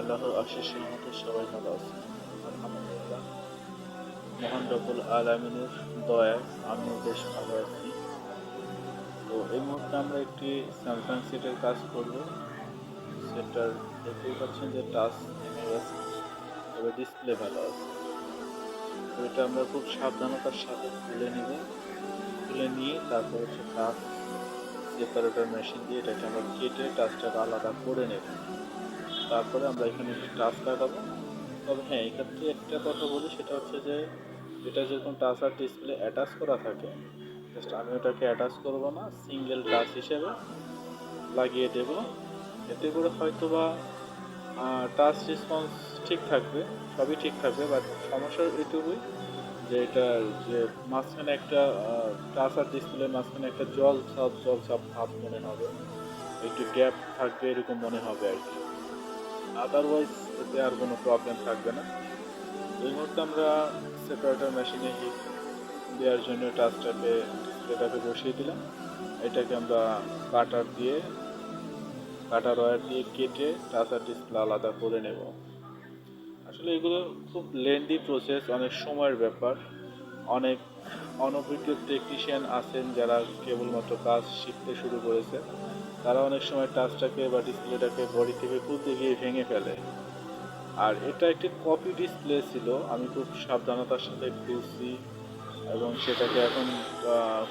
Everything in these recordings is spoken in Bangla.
আল্লাহর অশেষ রহমতে সবাই ভালো আছে। আলহামদুলিল্লাহ, মহান রব্বুল আলামিনের দয়ায় আমিও বেশ ভালো আছি। তো এই মুহূর্তে আমরা একটি স্যামসাং সেটের কাজ করব। সেটার দেখতেই পাচ্ছেন যে টাচ নেমে গেছে, তবে ডিসপ্লে ভালো আছে। তো এটা আমরা খুব সাবধানতার সাথে খুলে নিব। খুলে নিয়ে তারপর হচ্ছে টাচ সেপারেটর মেশিন দিয়ে এটাকে আমরা কেটে টাচটাকে আলাদা করে নেব। তারপরে আমরা এখানে একটি টাচ লাগাবো। তবে হ্যাঁ, এক্ষেত্রে একটা কথা বলি, সেটা হচ্ছে যে এটা যেরকম টাচ আর ডিসপ্লে অ্যাটাচ করা থাকে, জাস্ট আমি ওটাকে অ্যাটাচ করবো না, সিঙ্গেল টাচ হিসেবে লাগিয়ে দেব। এতে করে হয়তো বা টাচ রেসপন্স ঠিক থাকবে, সবই ঠিক থাকবে, বাট সমস্যা এটুকুই যে এটা যে মাঝখানে একটা টাচ আর ডিসপ্লে মাঝখানে একটা জল ছাপ ভাব মনে হবে, একটু গ্যাপ থাকবে এরকম মনে হবে আর কি। আদারওয়াইজ এতে আর কোনো প্রবলেম থাকবে না। এই মুহূর্তে আমরা সেপারেটর মেশিনে হিট দেওয়ার জন্য ডিসপ্লেটাকে বসিয়ে দিলাম। এটাকে আমরা কাটার ওয়্যার দিয়ে কেটে টাচ আর ডিসপ্লে আলাদা করে নেব। আসলে এগুলো খুব লেন্দি প্রসেস, অনেক সময়ের ব্যাপার। অনেক অনভিজ্ঞ টেকনিশিয়ান আছেন যারা কেবলমাত্র কাজ শিখতে শুরু করেছে, তারা অনেক সময় টাচটাকে বা ডিসপ্লেটাকে বডি থেকে খুলতে গিয়ে ভেঙে ফেলে। আর এটা একটি কপি ডিসপ্লে ছিল, আমি খুব সাবধানতার সাথে খুলছি এবং সেটাকে এখন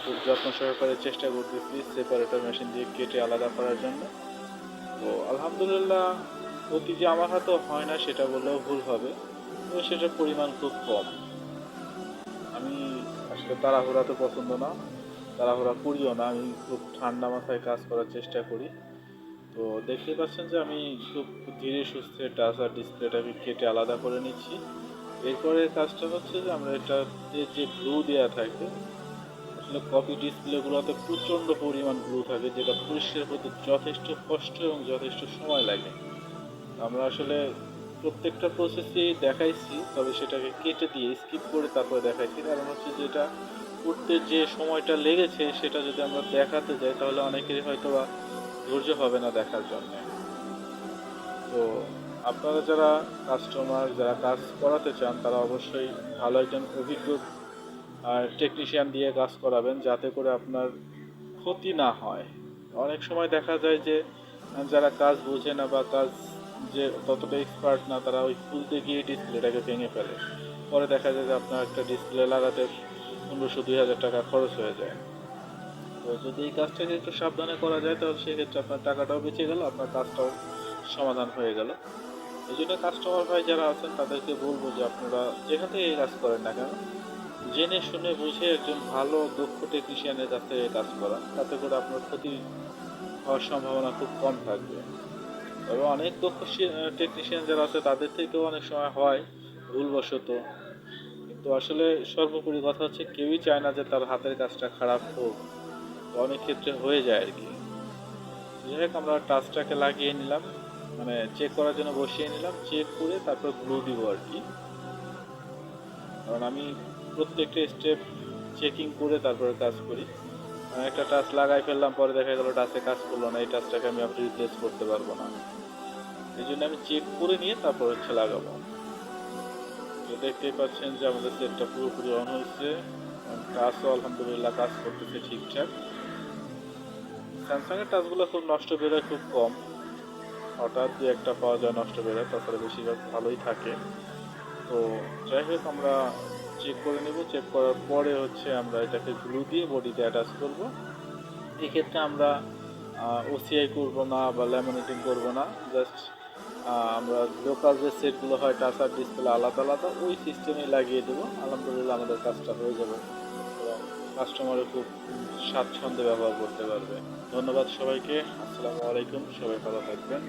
খুব যত্ন সহকারে চেষ্টা করতেছি সেপারেটর মেশিন দিয়ে কেটে আলাদা করার জন্য। তো আলহামদুলিল্লাহ, ক্ষতি যে আমার হাতেও হয় না সেটা বললেও ভুল হবে, তবে সেটার পরিমাণ খুব কম। আমি আসলে তাড়াহুড়া তো পছন্দ না, তাড়াহুড়া করিও না, আমি খুব ঠান্ডা মাথায় কাজ করার চেষ্টা করি। তো দেখতেই পাচ্ছেন যে আমি খুব ধীরে সুস্থে টাচ আর ডিসপ্লেটাকে কেটে আলাদা করে নিচ্ছি। এরপরে কাজটা হচ্ছে যে আমরা এটাতে যে গ্লু দেওয়া থাকে, আসলে কপি ডিসপ্লেগুলোতে প্রচণ্ড পরিমাণ গ্লু থাকে, যেটা পরিষ্কার করতে যথেষ্ট কষ্ট এবং যথেষ্ট সময় লাগে। আমরা আসলে প্রত্যেকটা প্রসেসই দেখাইছি, তবে সেটাকে কেটে দিয়ে স্কিপ করে তারপরে দেখাইছি, কারণ হচ্ছে যেটা করতে যে সময়টা লেগেছে সেটা যদি আমরা দেখাতে যাই তাহলে অনেকেরই হয়তো বা ধৈর্য হবে না দেখার জন্য। তো আপনারা যারা কাস্টমার যারা কাজ করাতে চান তারা অবশ্যই ভালো একজন অভিজ্ঞ টেকনিশিয়ান দিয়ে কাজ করাবেন, যাতে করে আপনার ক্ষতি না হয়। অনেক সময় দেখা যায় যে যারা কাজ বোঝে না বা কাজ যে ততটা এক্সপার্ট না, তারা ওই খুলতে গিয়ে ডিসপ্লেটাকে ভেঙে ফেলে। পরে দেখা যায় যে আপনার একটা ডিসপ্লে লাগাতে 1500-2000 টাকা খরচ হয়ে যায়। তো যদি এই কাজটাকে একটু সাবধানে করা যায় তাহলে সেক্ষেত্রে আপনার টাকাটাও বেঁচে গেল, আপনার কাজটাও সমাধান হয়ে গেল। এই জন্য কাস্টমার ভাই যারা আছেন তাদেরকে বলবো যে আপনারা যেখান থেকে এই কাজ করেন না কেন, জেনে শুনে বুঝে একজন ভালো দক্ষ টেকনিশিয়ানের কাছ থেকে কাজ করা, তাতে করে আপনার ক্ষতি হওয়ার সম্ভাবনা খুব কম থাকবে। তবে অনেক দক্ষ টেকনিশিয়ান যারা আছে তাদের থেকেও অনেক সময় হয় ভুলবশত, কিন্তু আসলে সর্বোপরি কথা হচ্ছে কেউই চায় না যে তার হাতের কাজটা খারাপ হোক। তো অনেক ক্ষেত্রে হয়ে যায় আর কি। যাই হোক, আমরা টাচটাকে লাগিয়ে নিলাম, মানে চেক করার জন্য বসিয়ে নিলাম, চেক করে তারপর গ্লু দিব আর কি। কারণ আমি প্রত্যেকটা স্টেপ চেকিং করে তারপরে কাজ করি। একটা টাচ লাগাই ফেললাম, পরে দেখা গেল টাচে কাজ করলো না, এই টাচটাকে আমি আবার রিপ্লেস করতে পারবো না। এই জন্য আমি চেক করে নিয়ে তারপর হচ্ছে লাগাবো। তো দেখতেই পাচ্ছেন যে আমাদের সেটটা পুরোপুরি অন হয়েছে, টাচও আলহামদুলিল্লাহ কাজ করতেছে ঠিকঠাক। স্যামসাংয়ের টাচগুলো খুব নষ্ট বেরোয় খুব কম, হঠাৎ দু একটা পাওয়া যায় নষ্ট বেরোয়, তাছাড়া বেশিরভাগ ভালোই থাকে। তো যাই হোক, আমরা চেক করে নেব, চেক করার পরে হচ্ছে আমরা এটাকে গ্লু দিয়ে বডিতে অ্যাটাচ করব। এক্ষেত্রে আমরা ওসিআই করব না বা ল্যামিনেটিং করব না, জাস্ট আমরা লোকাল যে সেটগুলো হয় টাচ আর ডিসপ্লে আলাদা আলাদা ওই সিস্টেমে লাগিয়ে দেবো। আলহামদুলিল্লাহ আমাদের কাজটা হয়ে যাবে এবং কাস্টমারও খুব স্বাচ্ছন্দ্যে ব্যবহার করতে পারবে। ধন্যবাদ সবাইকে, আসসালামু আলাইকুম, সবাই ভালো থাকবেন।